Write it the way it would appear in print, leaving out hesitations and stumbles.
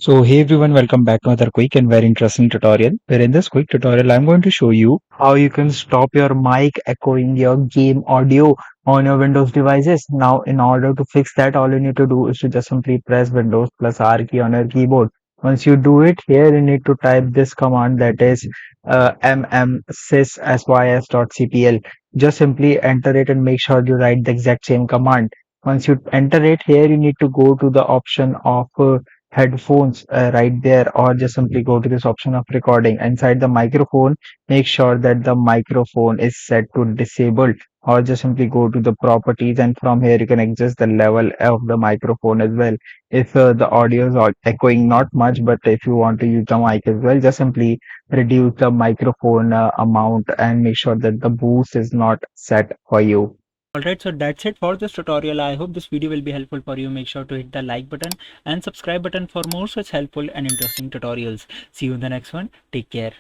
So hey everyone, welcome back to another quick and very interesting tutorial. Where in this quick tutorial, I'm going to show you how you can stop your mic echoing your game audio on your Windows devices. Now, in order to fix that, all you need to do is to just simply press Windows plus R key on your keyboard. Once you do it, here you need to type this command, that is mmsys.cpl. Just simply enter it and make sure you write the exact same command. Once you enter it, here you need to go to the option of headphones right there, or just simply go to this option of recording. Inside the microphone, make sure that the microphone is set to disabled, or just simply go to the properties, and from here you can adjust the level of the microphone as well. If the audio is echoing not much, but if you want to use the mic as well, just simply reduce the microphone amount and make sure that the boost is not set for you. Alright, so that's it for this tutorial. I hope this video will be helpful for you. Make sure to hit the like button and subscribe button for more such helpful and interesting tutorials. See you in the next one. Take care.